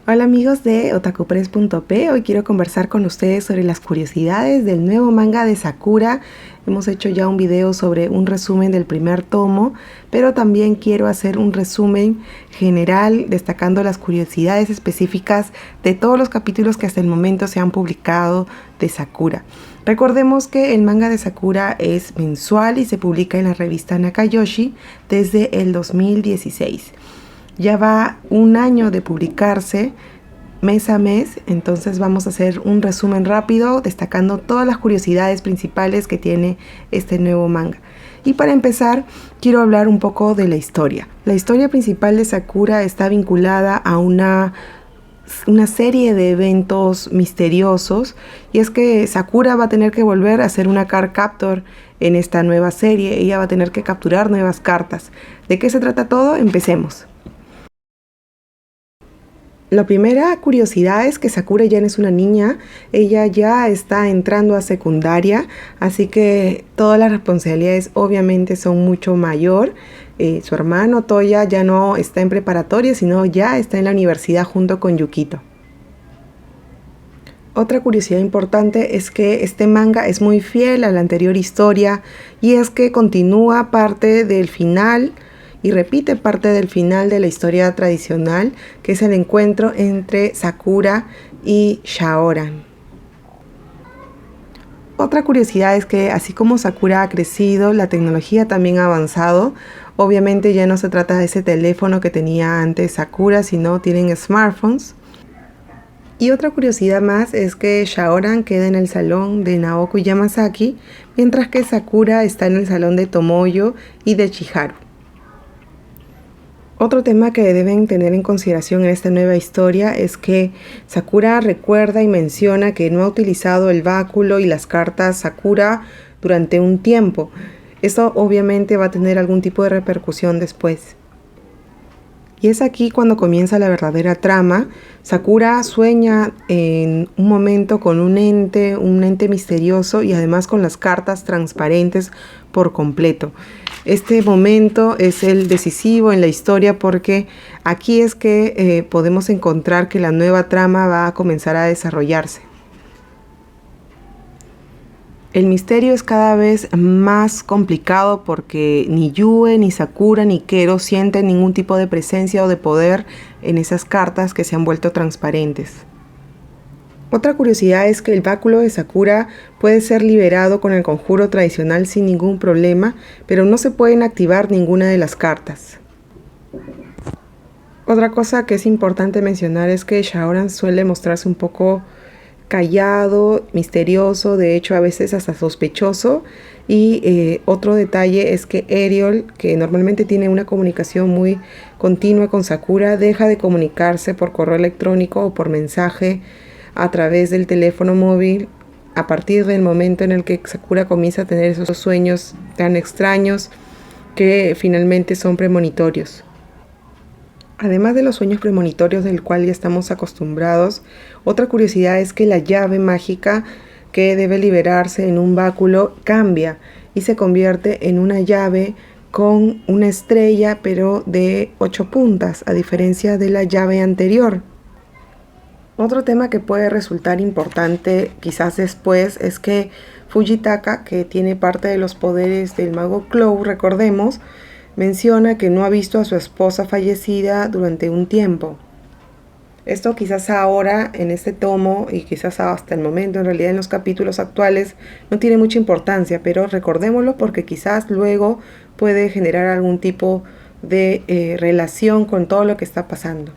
Hola amigos de otakupress.p, hoy quiero conversar con ustedes sobre las curiosidades del nuevo manga de Sakura. Hemos hecho ya un video sobre un resumen del primer tomo, pero también quiero hacer un resumen general destacando las curiosidades específicas de todos los capítulos que hasta el momento se han publicado de Sakura. Recordemos que el manga de Sakura es mensual y se publica en la revista Nakayoshi desde el 2016. Ya va un año de publicarse mes a mes, entonces vamos a hacer un resumen rápido destacando todas las curiosidades principales que tiene este nuevo manga. Y para empezar, quiero hablar un poco de la historia. La historia principal de Sakura está vinculada a una serie de eventos misteriosos, y es que Sakura va a tener que volver a ser una card captor en esta nueva serie. Ella va a tener que capturar nuevas cartas. ¿De qué se trata todo? Empecemos. La primera curiosidad es que Sakura ya no es una niña, ella ya está entrando a secundaria, así que todas las responsabilidades obviamente son mucho mayor. Su hermano Toya ya no está en preparatoria, sino ya está en la universidad junto con Yukito. Otra curiosidad importante es que este manga es muy fiel a la anterior historia, y es que continúa parte del final y repite parte del final de la historia tradicional, que es el encuentro entre Sakura y Shaoran. Otra curiosidad es que así como Sakura ha crecido, la tecnología también ha avanzado. Obviamente ya no se trata de ese teléfono que tenía antes Sakura, sino tienen smartphones. Y otra curiosidad más es que Shaoran queda en el salón de Naoko y Yamasaki, mientras que Sakura está en el salón de Tomoyo y de Chiharu. Otro tema que deben tener en consideración en esta nueva historia es que Sakura recuerda y menciona que no ha utilizado el báculo y las cartas Sakura durante un tiempo. Esto obviamente va a tener algún tipo de repercusión después. Y es aquí cuando comienza la verdadera trama. Sakura sueña en un momento con un ente misterioso, y además con las cartas transparentes por completo. Este momento es el decisivo en la historia, porque aquí es que podemos encontrar que la nueva trama va a comenzar a desarrollarse. El misterio es cada vez más complicado porque ni Yue, ni Sakura, ni Kero sienten ningún tipo de presencia o de poder en esas cartas que se han vuelto transparentes. Otra curiosidad es que el báculo de Sakura puede ser liberado con el conjuro tradicional sin ningún problema, pero no se pueden activar ninguna de las cartas. Otra cosa que es importante mencionar es que Shaoran suele mostrarse un poco callado, misterioso, de hecho a veces hasta sospechoso. Y otro detalle es que Eriol, que normalmente tiene una comunicación muy continua con Sakura, deja de comunicarse por correo electrónico o por mensaje a través del teléfono móvil a partir del momento en el que Sakura comienza a tener esos sueños tan extraños que finalmente son premonitorios. Además de los sueños premonitorios del cual ya estamos acostumbrados, otra curiosidad es que la llave mágica que debe liberarse en un báculo cambia y se convierte en una llave con una estrella, pero de 8 puntas, a diferencia de la llave anterior. Otro tema que puede resultar importante quizás después es que Fujitaka, que tiene parte de los poderes del mago Clow, recordemos, menciona que no ha visto a su esposa fallecida durante un tiempo. Esto quizás ahora en este tomo, y quizás hasta el momento, en realidad en los capítulos actuales, no tiene mucha importancia, pero recordémoslo porque quizás luego puede generar algún tipo de relación con todo lo que está pasando.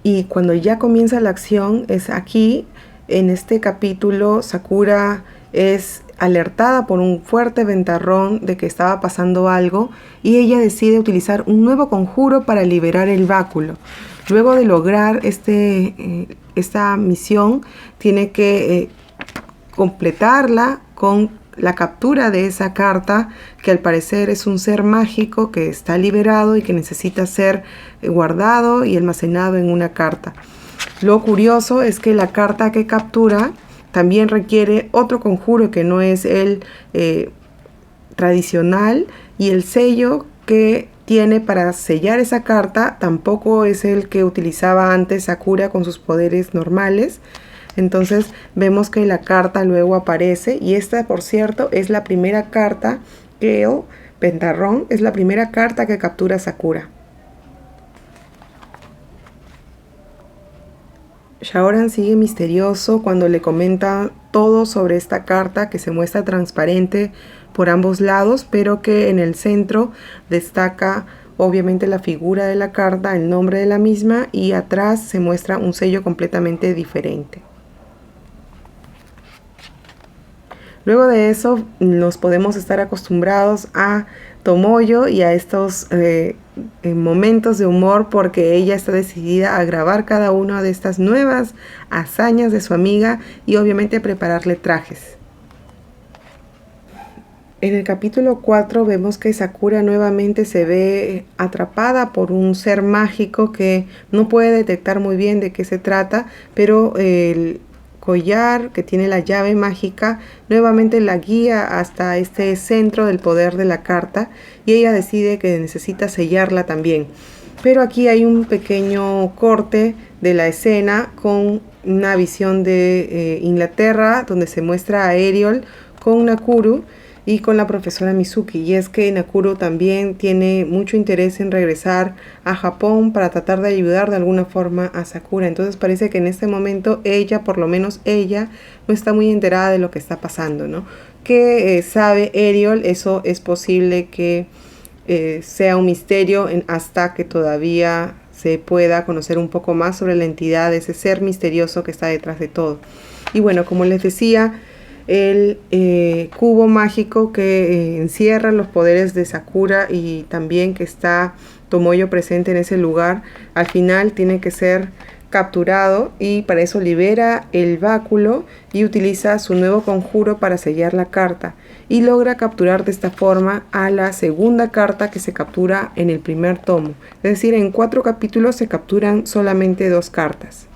Y cuando ya comienza la acción es aquí, en este capítulo. Sakura es alertada por un fuerte ventarrón de que estaba pasando algo, y ella decide utilizar un nuevo conjuro para liberar el báculo. Luego de lograr esta misión, tiene que completarla con la captura de esa carta, que al parecer es un ser mágico que está liberado y que necesita ser guardado y almacenado en una carta. Lo curioso es que la carta que captura también requiere otro conjuro que no es el tradicional, y el sello que tiene para sellar esa carta tampoco es el que utilizaba antes Sakura con sus poderes normales. Entonces vemos que la carta luego aparece, y esta, por cierto, es la primera carta que el Pentarrón es la primera carta que captura Sakura. Shaoran sigue misterioso cuando le comenta todo sobre esta carta, que se muestra transparente por ambos lados, pero que en el centro destaca obviamente la figura de la carta, el nombre de la misma, y atrás se muestra un sello completamente diferente. Luego de eso nos podemos estar acostumbrados a Tomoyo y a estos momentos de humor, porque ella está decidida a grabar cada una de estas nuevas hazañas de su amiga y obviamente prepararle trajes. En el capítulo 4 vemos que Sakura nuevamente se ve atrapada por un ser mágico que no puede detectar muy bien de qué se trata, pero el collar que tiene la llave mágica nuevamente la guía hasta este centro del poder de la carta, y ella decide que necesita sellarla también. Pero aquí hay un pequeño corte de la escena con una visión de Inglaterra, donde se muestra a Ariel con Nakuru y con la profesora Mizuki, y es que Nakuru también tiene mucho interés en regresar a Japón para tratar de ayudar de alguna forma a Sakura. Entonces parece que en este momento ella, por lo menos ella, no está muy enterada de lo que está pasando, ¿no? Que sabe Ariel, eso es posible que sea un misterio hasta que todavía se pueda conocer un poco más sobre la entidad de ese ser misterioso que está detrás de todo. Y bueno, como les decía, el cubo mágico que encierra los poderes de Sakura, y también que está Tomoyo presente en ese lugar, al final tiene que ser capturado, y para eso libera el báculo y utiliza su nuevo conjuro para sellar la carta, y logra capturar de esta forma a la segunda carta que se captura en el primer tomo. Es decir, en 4 capítulos se capturan solamente 2 cartas.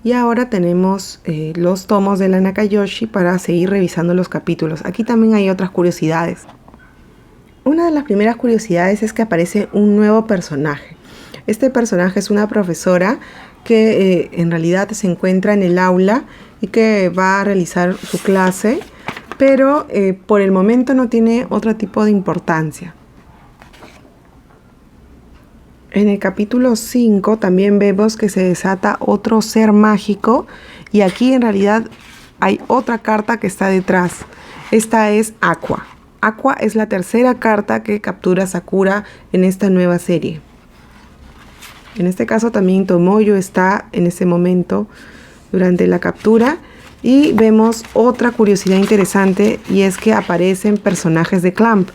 Y ahora tenemos los tomos de la Nakayoshi para seguir revisando los capítulos. Aquí también hay otras curiosidades. Una de las primeras curiosidades es que aparece un nuevo personaje. Este personaje es una profesora que en realidad se encuentra en el aula y que va a realizar su clase, pero por el momento no tiene otro tipo de importancia. En el capítulo 5 también vemos que se desata otro ser mágico, y aquí en realidad hay otra carta que está detrás. Esta es Aqua. Aqua es la tercera carta que captura Sakura en esta nueva serie. En este caso también Tomoyo está en ese momento durante la captura, y vemos otra curiosidad interesante, y es que aparecen personajes de Clamp.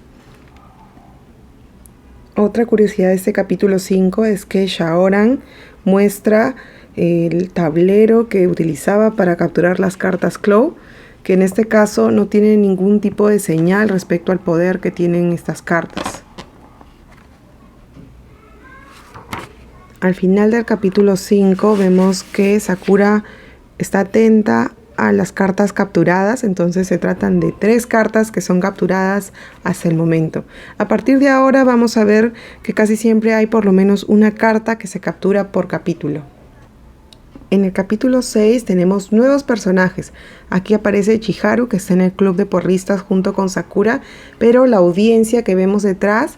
Otra curiosidad de este capítulo 5 es que Shaoran muestra el tablero que utilizaba para capturar las cartas Claw, que en este caso no tiene ningún tipo de señal respecto al poder que tienen estas cartas. Al final del capítulo 5 vemos que Sakura está atenta a las cartas capturadas, entonces se tratan de 3 cartas que son capturadas hasta el momento. A partir de ahora vamos a ver que casi siempre hay por lo menos una carta que se captura por capítulo. En el capítulo 6 tenemos nuevos personajes. Aquí aparece Chiharu, que está en el club de porristas junto con Sakura, pero la audiencia que vemos detrás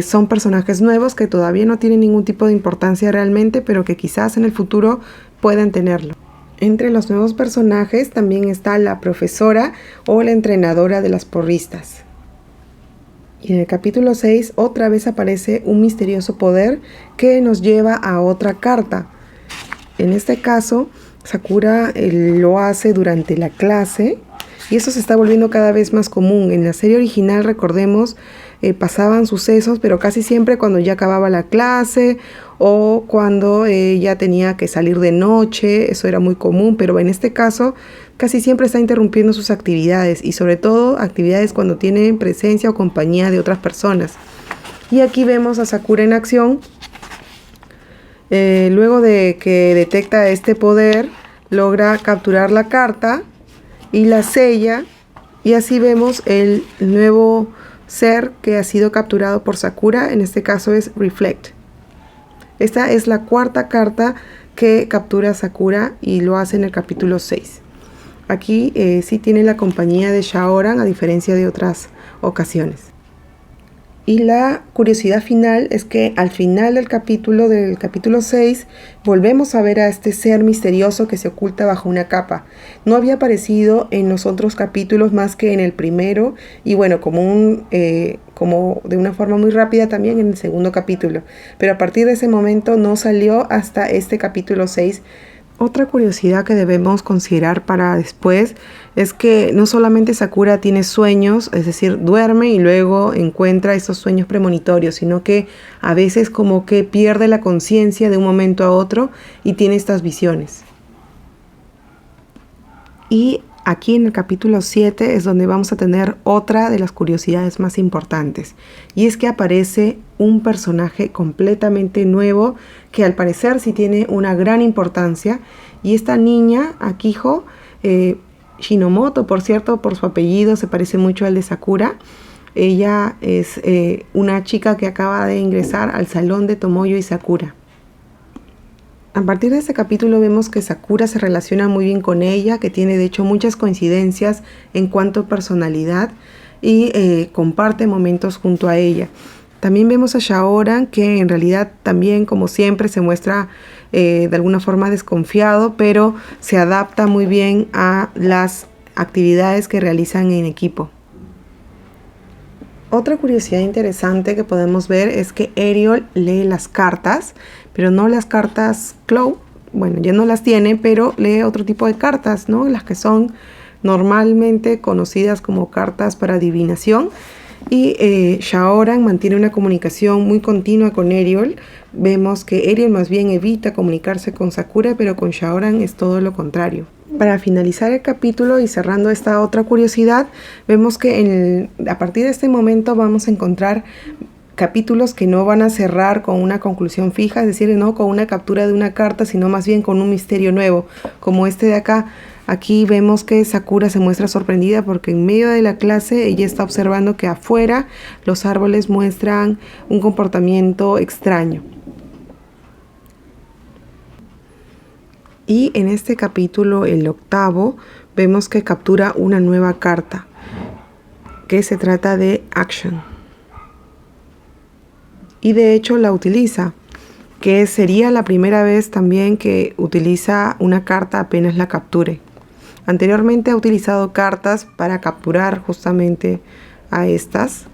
son personajes nuevos que todavía no tienen ningún tipo de importancia realmente, pero que quizás en el futuro puedan tenerlo. Entre los nuevos personajes también está la profesora o la entrenadora de las porristas. Y en el capítulo 6 otra vez aparece un misterioso poder que nos lleva a otra carta. En este caso, Sakura lo hace durante la clase, y eso se está volviendo cada vez más común. En la serie original, recordemos, pasaban sucesos, pero casi siempre cuando ya acababa la clase o cuando ya tenía que salir de noche. Eso era muy común, pero en este caso casi siempre está interrumpiendo sus actividades, y sobre todo actividades cuando tiene presencia o compañía de otras personas. Y aquí vemos a Sakura en acción. Luego de que detecta este poder, logra capturar la carta y la sella, y así vemos el nuevo ser que ha sido capturado por Sakura, en este caso es Reflect. Esta es la cuarta carta que captura Sakura y lo hace en el capítulo 6. Aquí sí tiene la compañía de Shaoran a diferencia de otras ocasiones. Y la curiosidad final es que al final del capítulo 6, volvemos a ver a este ser misterioso que se oculta bajo una capa. No había aparecido en los otros capítulos más que en el primero y bueno, como de una forma muy rápida también en el segundo capítulo. Pero a partir de ese momento no salió hasta este capítulo 6. Otra curiosidad que debemos considerar para después es que no solamente Sakura tiene sueños, es decir, duerme y luego encuentra esos sueños premonitorios, sino que a veces como que pierde la conciencia de un momento a otro y tiene estas visiones. Y aquí en el capítulo 7 es donde vamos a tener otra de las curiosidades más importantes. Y es que aparece un personaje completamente nuevo que al parecer sí tiene una gran importancia. Y esta niña, Akiho, Shinomoto, por cierto, por su apellido se parece mucho al de Sakura. Ella es una chica que acaba de ingresar al salón de Tomoyo y Sakura. A partir de este capítulo vemos que Sakura se relaciona muy bien con ella, que tiene de hecho muchas coincidencias en cuanto a personalidad y comparte momentos junto a ella. También vemos a Shaoran que en realidad también como siempre se muestra de alguna forma desconfiado, pero se adapta muy bien a las actividades que realizan en equipo. Otra curiosidad interesante que podemos ver es que Eriol lee las cartas, pero no las cartas Clow, bueno, ya no las tiene, pero lee otro tipo de cartas, ¿no? Las que son normalmente conocidas como cartas para adivinación. Y Shaoran mantiene una comunicación muy continua con Eriol. Vemos que Eriol más bien evita comunicarse con Sakura, pero con Shaoran es todo lo contrario. Para finalizar el capítulo y cerrando esta otra curiosidad, vemos que a partir de este momento vamos a encontrar capítulos que no van a cerrar con una conclusión fija, es decir, no con una captura de una carta, sino más bien con un misterio nuevo, como este de acá. Aquí vemos que Sakura se muestra sorprendida porque en medio de la clase ella está observando que afuera los árboles muestran un comportamiento extraño. Y en este capítulo, el 8º, vemos que captura una nueva carta, que se trata de Action. Y de hecho la utiliza, que sería la primera vez también que utiliza una carta apenas la capture. Anteriormente ha utilizado cartas para capturar justamente a estas.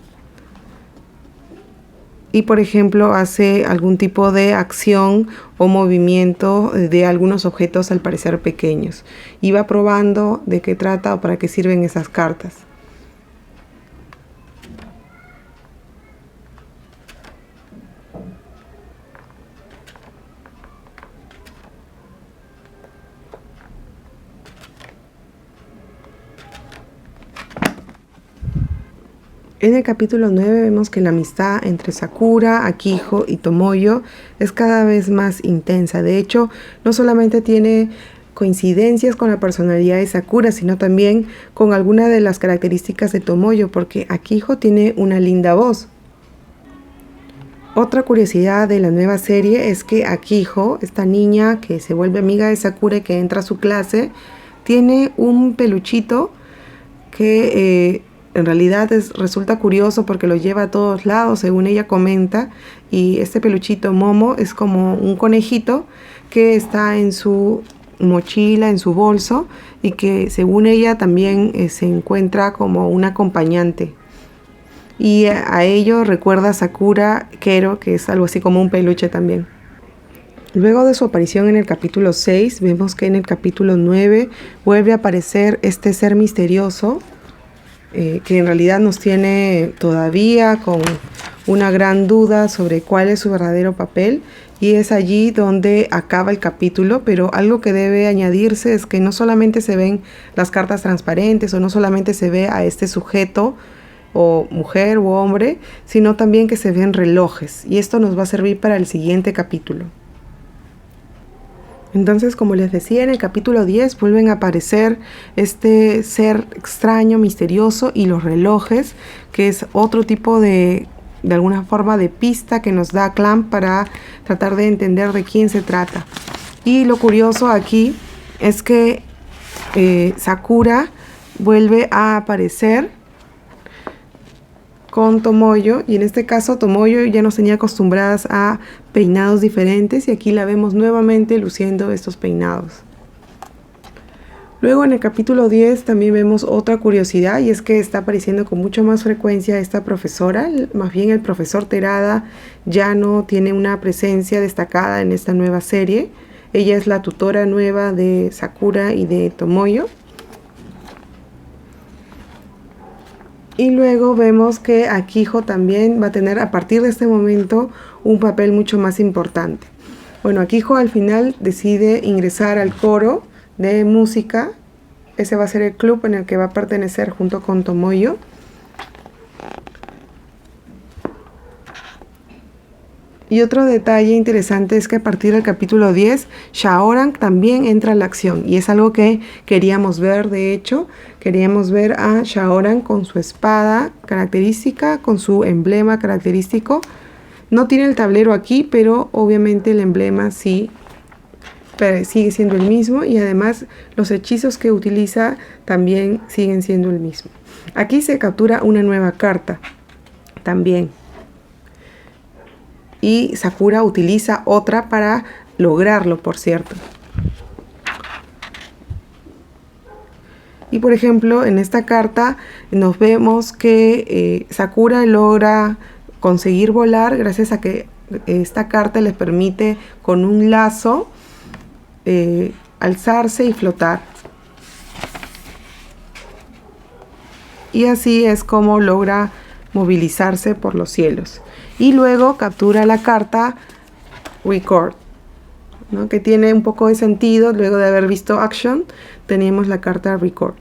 Y por ejemplo hace algún tipo de acción o movimiento de algunos objetos al parecer pequeños. Y va probando de qué trata o para qué sirven esas cartas. En el capítulo 9 vemos que la amistad entre Sakura, Akiho y Tomoyo es cada vez más intensa. De hecho, no solamente tiene coincidencias con la personalidad de Sakura, sino también con algunas de las características de Tomoyo, porque Akiho tiene una linda voz. Otra curiosidad de la nueva serie es que Akiho, esta niña que se vuelve amiga de Sakura y que entra a su clase, tiene un peluchito que en realidad resulta curioso porque lo lleva a todos lados, según ella comenta, y este peluchito Momo es como un conejito que está en su mochila, en su bolso, y que según ella también se encuentra como un acompañante. Y a ello recuerda a Sakura Kero, que es algo así como un peluche también. Luego de su aparición en el capítulo 6, vemos que en el capítulo 9 vuelve a aparecer este ser misterioso, que en realidad nos tiene todavía con una gran duda sobre cuál es su verdadero papel, y es allí donde acaba el capítulo. Pero algo que debe añadirse es que no solamente se ven las cartas transparentes o no solamente se ve a este sujeto o mujer o hombre, sino también que se ven relojes, y esto nos va a servir para el siguiente capítulo. Entonces, como les decía, en el capítulo 10 vuelven a aparecer este ser extraño, misterioso, y los relojes, que es otro tipo de alguna forma de pista que nos da Clamp para tratar de entender de quién se trata. Y lo curioso aquí es que Sakura vuelve a aparecer con Tomoyo, y en este caso Tomoyo ya nos tenía acostumbradas a peinados diferentes, y aquí la vemos nuevamente luciendo estos peinados. Luego en el capítulo 10 también vemos otra curiosidad, y es que está apareciendo con mucho más frecuencia esta profesora. Más bien el profesor Terada ya no tiene una presencia destacada en esta nueva serie. Ella es la tutora nueva de Sakura y de Tomoyo. Y luego vemos que Akiho también va a tener a partir de este momento un papel mucho más importante. Bueno, Akiho al final decide ingresar al coro de música. Ese va a ser el club en el que va a pertenecer junto con Tomoyo. Y otro detalle interesante es que a partir del capítulo 10, Shaoran también entra a la acción. Y es algo que queríamos ver, de hecho. Queríamos ver a Shaoran con su espada característica, con su emblema característico. No tiene el tablero aquí, pero obviamente el emblema sí sigue siendo el mismo. Y además los hechizos que utiliza también siguen siendo el mismo. Aquí se captura una nueva carta también. Y Sakura utiliza otra para lograrlo, por cierto. Y por ejemplo, en esta carta nos vemos que Sakura logra conseguir volar gracias a que esta carta les permite con un lazo alzarse y flotar. Y así es como logra movilizarse por los cielos. Y luego captura la carta Record, ¿no? Que tiene un poco de sentido. Luego de haber visto Action, tenemos la carta Record.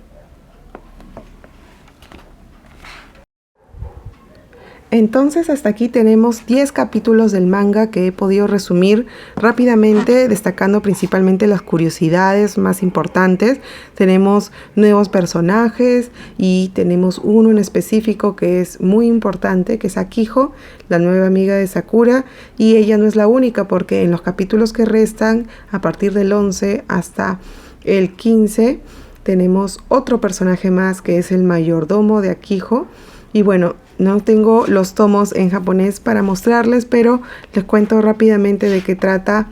Entonces hasta aquí tenemos 10 capítulos del manga que he podido resumir rápidamente, destacando principalmente las curiosidades más importantes. Tenemos nuevos personajes y tenemos uno en específico que es muy importante, que es Akiho, la nueva amiga de Sakura, y ella no es la única, porque en los capítulos que restan, a partir del 11 hasta el 15, tenemos otro personaje más que es el mayordomo de Akiho. Y bueno, no tengo los tomos en japonés para mostrarles, pero les cuento rápidamente de qué trata.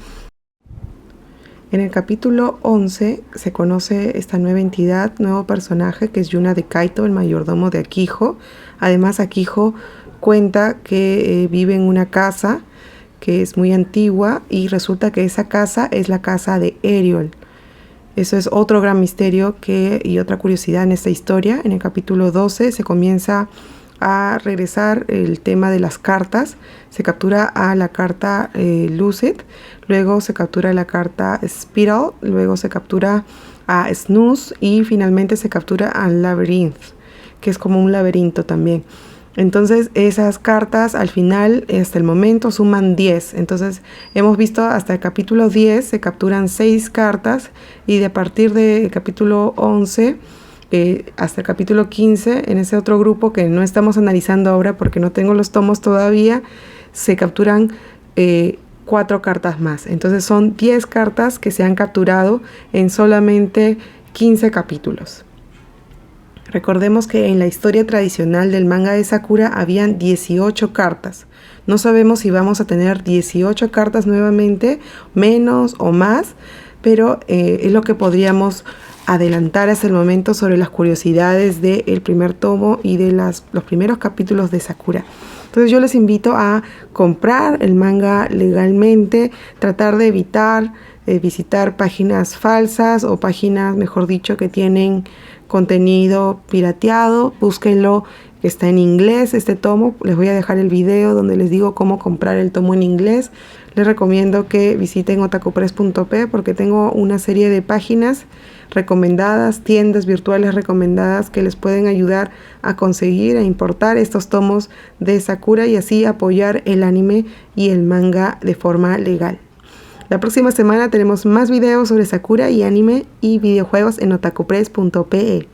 En el capítulo 11 se conoce esta nueva entidad, nuevo personaje, que es Yuna de Kaito, el mayordomo de Akiho. Además, Akiho cuenta que vive en una casa que es muy antigua, y resulta que esa casa es la casa de Eriol. Eso es otro gran misterio y otra curiosidad en esta historia. En el capítulo 12 se comienza a regresar el tema de las cartas. Se captura a la carta Lucid, luego se captura la carta Spiral, luego se captura a Snooze y finalmente se captura al Labyrinth, que es como un laberinto también. Entonces esas cartas al final, hasta el momento, suman 10. Entonces hemos visto hasta el capítulo 10 se capturan 6 cartas, y de a partir del capítulo 11 hasta el capítulo 15, en ese otro grupo que no estamos analizando ahora porque no tengo los tomos todavía, se capturan 4 cartas más. Entonces son 10 cartas que se han capturado en solamente 15 capítulos. Recordemos que en la historia tradicional del manga de Sakura habían 18 cartas. No sabemos si vamos a tener 18 cartas nuevamente, menos o más, pero es lo que podríamos adelantar hasta el momento sobre las curiosidades del primer tomo y de los primeros capítulos de Sakura. Entonces yo les invito a comprar el manga legalmente, tratar de evitar visitar páginas falsas o páginas, mejor dicho, que tienen contenido pirateado. Búsquenlo, que está en inglés este tomo. Les voy a dejar el video donde les digo cómo comprar el tomo en inglés. Les recomiendo que visiten otakupress.p porque tengo una serie de páginas recomendadas, tiendas virtuales recomendadas que les pueden ayudar a conseguir e importar estos tomos de Sakura y así apoyar el anime y el manga de forma legal. La próxima semana tenemos más videos sobre Sakura y anime y videojuegos en otakupress.pe.